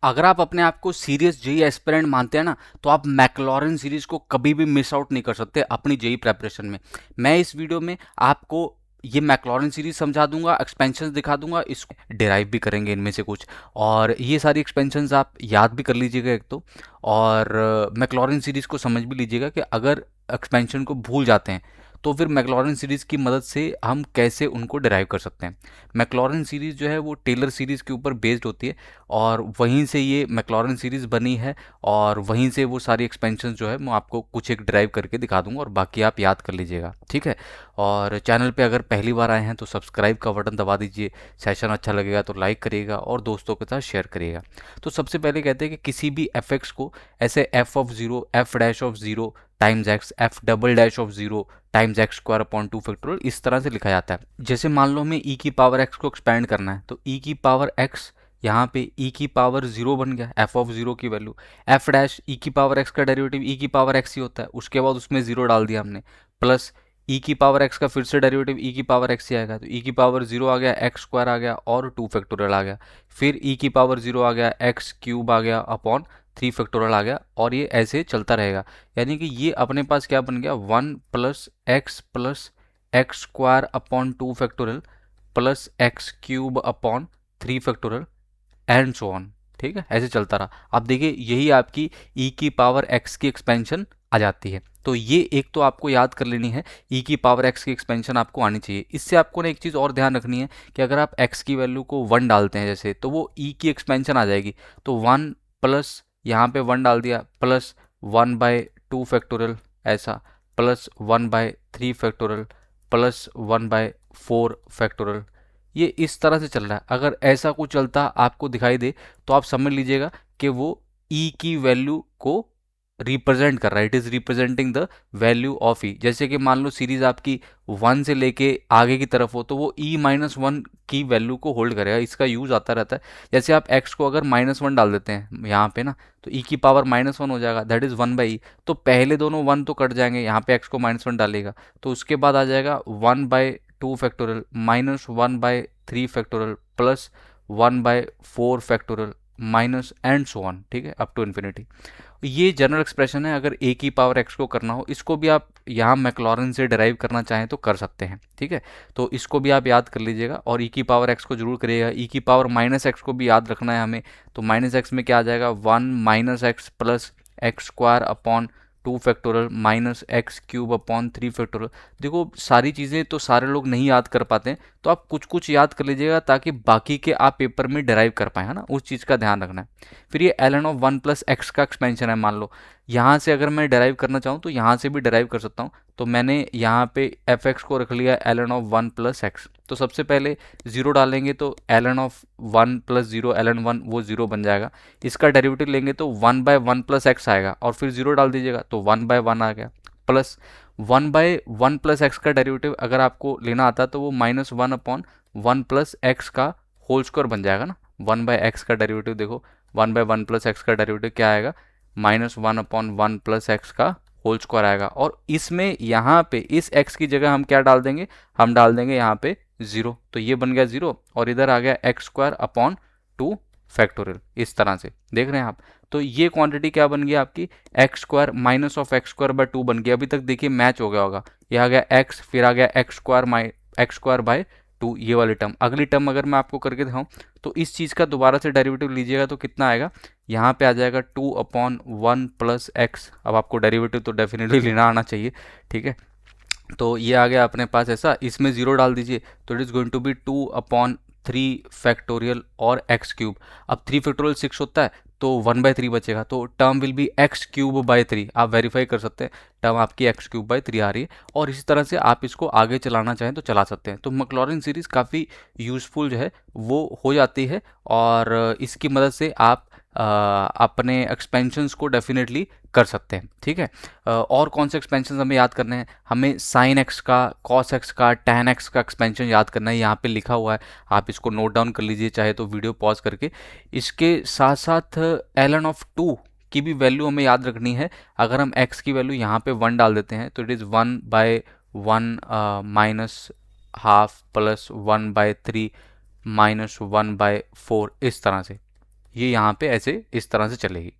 अगर आप अपने आप को सीरियस जेई एस्पिरेंट मानते हैं ना, तो आप मैक्लॉरेन सीरीज को कभी भी मिस आउट नहीं कर सकते अपनी जेई प्रेपरेशन में। मैं इस वीडियो में आपको ये मैक्लॉरेन सीरीज समझा दूंगा, एक्सपेंशंस दिखा दूंगा, इसको डिराइव भी करेंगे इनमें से कुछ, और ये सारी एक्सपेंशंस आप याद भी कर लीजिएगा एक तो, और मैक्लॉरेन सीरीज को समझ भी लीजिएगा कि अगर एक्सपेंशन को भूल जाते हैं तो फिर मैक्लॉरेन सीरीज की मदद से हम कैसे उनको डिराइव कर सकते हैं। मैक्लॉरेन सीरीज जो है वो टेलर सीरीज के ऊपर बेस्ड होती है, और वहीं से ये मैक्लॉरेन सीरीज़ बनी है, और वहीं से वो सारी एक्सपेंशन जो है मैं आपको कुछ एक ड्राइव करके दिखा दूंगा, और बाकी आप याद कर लीजिएगा, ठीक है। और चैनल पे अगर पहली बार आए हैं तो सब्सक्राइब का बटन दबा दीजिए, सेशन अच्छा लगेगा तो लाइक करिएगा और दोस्तों के साथ शेयर करिएगा। तो सबसे पहले कहते हैं कि किसी भी एफ एक्स को ऐसे F of zero, F dash of zero times x, F double dash of zero times x square upon two factorial, इस तरह से लिखा जाता है। जैसे मान लो हमें ई की पावर एक्स को एक्सपेंड करना है, तो ई की पावर एक्स यहाँ पे e की पावर जीरो बन गया, f ऑफ जीरो की वैल्यू, f डैश e की पावर x का डेरिवेटिव e की पावर x ही होता है, उसके बाद उसमें जीरो डाल दिया हमने, प्लस e की पावर x का फिर से डेरिवेटिव e की पावर x ही आएगा, तो e की पावर जीरो आ गया, x स्क्वायर आ गया और टू फैक्टोरियल आ गया, फिर e की पावर जीरो आ गया, x क्यूब आ गया अपॉन थ्री फैक्टोरियल आ गया, और ये ऐसे चलता रहेगा। यानी कि ये अपने पास क्या बन गया, one plus x square upon two factorial plus x cube upon three factorial and so on. ठीक है, ऐसे चलता रहा। अब देखिए यही आपकी e की पावर x की एक्सपेंशन आ जाती है। तो ये एक तो आपको याद कर लेनी है, e की पावर x की एक्सपेंशन आपको आनी चाहिए। इससे आपको ना एक चीज़ और ध्यान रखनी है कि अगर आप x की वैल्यू को वन डालते हैं जैसे, तो वो e की एक्सपेंशन आ जाएगी। तो वन प्लस यहाँ पे वन डाल दिया, plus one by two factorial ऐसा, plus one by three factorial plus one by four factorial, ये इस तरह से चल रहा है। अगर ऐसा कुछ चलता आपको दिखाई दे तो आप समझ लीजिएगा कि वो ई की वैल्यू को रिप्रेजेंट कर रहा है, it is representing the value of E. जैसे कि मान लो सीरीज आपकी वन से लेके आगे की तरफ हो, तो वो ई माइनस वन की वैल्यू को होल्ड करेगा। इसका यूज आता रहता है। जैसे आप एक्स को अगर माइनस वन डाल देते हैं यहाँ पे ना, तो ई की पावर माइनस वन हो जाएगा, that is one by E. तो पहले दोनों वन तो कट जाएंगे, यहाँ पे एक्स को माइनस वन डालेगा, तो उसके बाद आ जाएगा one by two factorial minus one by three factorial plus one by four factorial minus and so on, ठीक है, अप टू इन्फिनिटी। ये जनरल एक्सप्रेशन है। अगर ए की पावर एक्स को करना हो, इसको भी आप यहाँ मैक्लॉरेन से डिराइव करना चाहें तो कर सकते हैं, ठीक है। तो इसको भी आप याद कर लीजिएगा, और ई की पावर एक्स को जरूर करिएगा। ई की पावर माइनस एक्स को भी याद रखना है हमें। तो माइनस एक्स में क्या आ जाएगा, one minus x plus x square upon two factorial minus x cube upon three factorial. देखो सारी चीज़ें तो सारे लोग नहीं याद कर पाते हैं, तो आप कुछ कुछ याद कर लीजिएगा ताकि बाकी के आप पेपर में डिराइव कर पाए, है ना, उस चीज़ का ध्यान रखना है। फिर ये L N of one plus X का एक्सपेंशन है। मान लो यहाँ से अगर मैं डिराइव करना चाहूँ तो यहाँ से भी डिराइव कर सकता हूँ। तो मैंने यहाँ पे एफ एक्स को रख लिया L N of one plus X. तो सबसे पहले जीरो डालेंगे तो L N of one plus zero L N one वो जीरो बन जाएगा। इसका डेरिवेटिव लेंगे तो one by one plus X आएगा, और फिर जीरो डाल दीजिएगा तो वन बाय वन आ गया, plus one by one plus X का डेरिवेटिव अगर आपको लेना आता तो वो minus one upon one plus X का होल स्क्वायर बन जाएगा ना। वन बाय एक्स का डेरिवेटिव देखो, one by one plus X का डेरिवेटिव क्या आएगा, minus one upon one plus X का होल स्क्वायर आएगा। और इसमें यहाँ पे इस एक्स की जगह हम क्या डाल देंगे, हम डाल देंगे यहाँ पे जीरो, तो ये बन गया जीरो, और इधर आ गया x square upon two factorial, इस तरह से देख रहे हैं आप। तो ये क्वांटिटी क्या बन गई आपकी, x square minus of x square by two बन गया। अभी तक देखिए मैच हो गया होगा, ये आ गया एक्स, फिर आ गया x square x square by two, ये वाली टर्म। अगली टर्म अगर मैं आपको करके दिखाऊं तो इस चीज़ का दोबारा से डेरिवेटिव लीजिएगा तो कितना आएगा, यहाँ पे आ जाएगा two upon one plus x. अब आपको डेरिवेटिव तो डेफिनेटली लेना आना चाहिए, ठीक है। तो ये आ गया अपने पास ऐसा, इसमें जीरो डाल दीजिए तो it is going to be two upon three factorial और एक्स क्यूब। अब थ्री फैक्टोरियल सिक्स होता है तो वन बाय थ्री बचेगा, तो term will be X cube by three. आप वेरीफाई कर सकते हैं, टर्म आपकी एक्स क्यूब बाय थ्री आ रही है। और इसी तरह से आप इसको आगे चलाना चाहें तो चला सकते हैं। तो मैक्लॉरिन सीरीज़ काफ़ी यूज़फुल जो है वो हो जाती है, और इसकी मदद से आप अपने एक्सपेंशंस को डेफिनेटली कर सकते हैं, ठीक है। और कौन से एक्सपेंशन हमें याद करने हैं, हमें साइन एक्स का, कॉस एक्स का, टैन एक्स का एक्सपेंशन याद करना है। यहाँ पे लिखा हुआ है, आप इसको नोट डाउन कर लीजिए चाहे तो वीडियो पॉज करके। इसके साथ साथ एल एन ऑफ टू की भी वैल्यू हमें याद रखनी है। अगर हम x की वैल्यू यहाँ पे वन डाल देते हैं तो it is one by one minus half plus one by three minus one by four, इस तरह से ये यहाँ पे ऐसे इस तरह से चलेगी।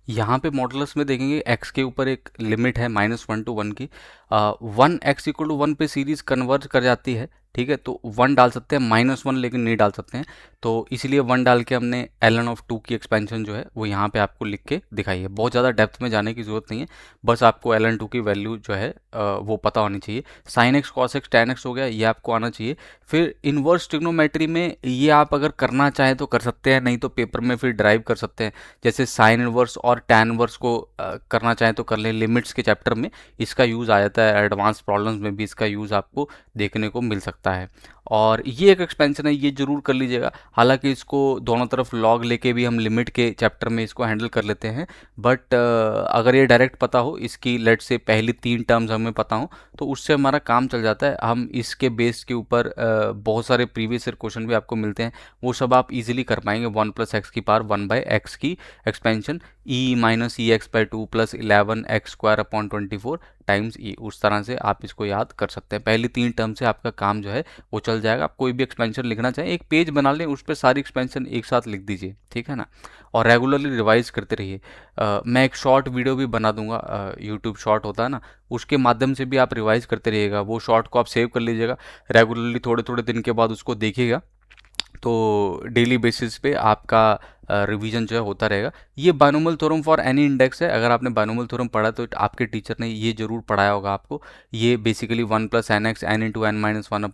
यहाँ पे मॉडुलस में देखेंगे x के ऊपर एक लिमिट है -1 to 1 की। 1x = 1 पे सीरीज कन्वर्ज कर जाती है, ठीक है। तो 1 डाल सकते हैं, -1 लेकिन नहीं डाल सकते हैं, तो इसीलिए 1 डाल के हमने ln(2) की एक्सपेंशन जो है वो यहाँ पे आपको लिख के दिखाई है। बहुत ज़्यादा डेप्थ में जाने की ज़रूरत नहीं है, बस आपको ln(2) की वैल्यू जो है वो पता होनी चाहिए। sin x cos x tan x हो गया, ये आपको आना चाहिए। फिर इन्वर्स ट्रिग्नोमेट्री में ये आप अगर करना चाहें तो कर सकते हैं, नहीं तो पेपर में फिर ड्राइव कर सकते हैं। जैसे साइन इनवर्स और टैन इनवर्स को करना चाहें तो कर लें, लिमिट्स के चैप्टर में इसका यूज़ आ जाता है, एडवांस प्रॉब्लम्स में भी इसका यूज़ आपको देखने को मिल सकता है। और ये एक एक्सपेंशन है, ये जरूर कर लीजिएगा। हालांकि इसको दोनों तरफ लॉग लेके भी हम लिमिट के चैप्टर में इसको हैंडल कर लेते हैं, बट अगर ये डायरेक्ट पता हो, इसकी लेट से पहली 3 टर्म्स हमें पता हो, तो उससे हमारा काम चल जाता है। हम इसके बेस के ऊपर बहुत सारे प्रीवियस ईयर क्वेश्चन भी आपको मिलते हैं, वो सब आप इजीली कर पाएंगे। 1 + x की पावर 1/x की एक्सपेंशन e-2 + 11x² टाइम्स ई, उस तरह से आप इसको याद कर सकते हैं। पहली 3 टर्म से आपका काम जो है वो चल जाएगा। आप कोई भी एक्सपेंशन लिखना चाहें, एक पेज बना लें, उस पर सारी एक्सपेंशन एक साथ लिख दीजिए, ठीक है ना। और रेगुलरली रिवाइज करते रहिए। मैं एक शॉर्ट वीडियो भी बना दूंगा, यूट्यूब शॉर्ट होता है ना, उसके माध्यम से भी आप रिवाइज करते रहिएगा। वो शॉर्ट को आप सेव कर लीजिएगा, रेगुलरली थोड़े थोड़े दिन के बाद उसको देखिएगा, तो डेली बेसिस पे आपका रिवीजन जो है होता रहेगा। ये binomial theorem for any index है। अगर आपने बाइनोमियल थ्योरम पढ़ा तो आपके टीचर ने ये जरूर पढ़ाया होगा आपको। ये basically 1 + nx n × n-1/1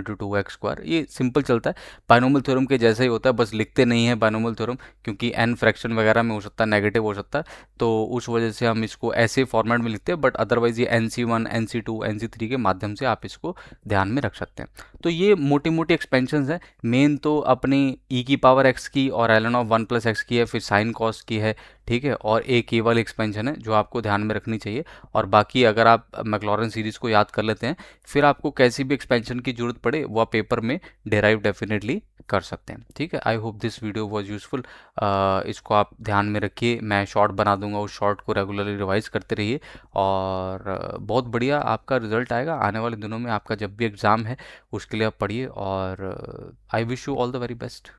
× 2x², ये सिंपल चलता है, बाइनोमियल थ्योरम के जैसा ही होता है, बस लिखते नहीं है बाइनोमियल थ्योरम, क्योंकि n फ्रैक्शन वगैरह में हो सकता है, नेगेटिव हो सकता है, तो उस वजह से हम इसको ऐसे फॉर्मेट में लिखते हैं। बट अदरवाइज ये NC1 NC2 NC3 के माध्यम से आप इसको ध्यान में रख सकते हैं। तो ये मोटी मोटी एक्सपेंशन है। मेन तो अपनी e⁻x की और ln(1 + x) की है, फिर साइन कॉस की है, ठीक है, और एक ये वाली एक्सपेंशन है जो आपको ध्यान में रखनी चाहिए। और बाकी अगर आप मैक्लॉरेन सीरीज को याद कर लेते हैं, फिर आपको कैसी भी एक्सपेंशन की जरूरत पड़े वो आप पेपर में डेराइव डेफिनेटली कर सकते हैं, ठीक है। I hope this video was useful. इसको आप ध्यान में रखिए, मैं शॉर्ट बना दूंगा, उस शॉर्ट को रेगुलरली रिवाइज करते रहिए, और बहुत बढ़िया आपका रिजल्ट आएगा आने वाले दिनों में। आपका जब भी एग्ज़ाम है उसके लिए आप पढ़िए, और I wish you all the very best.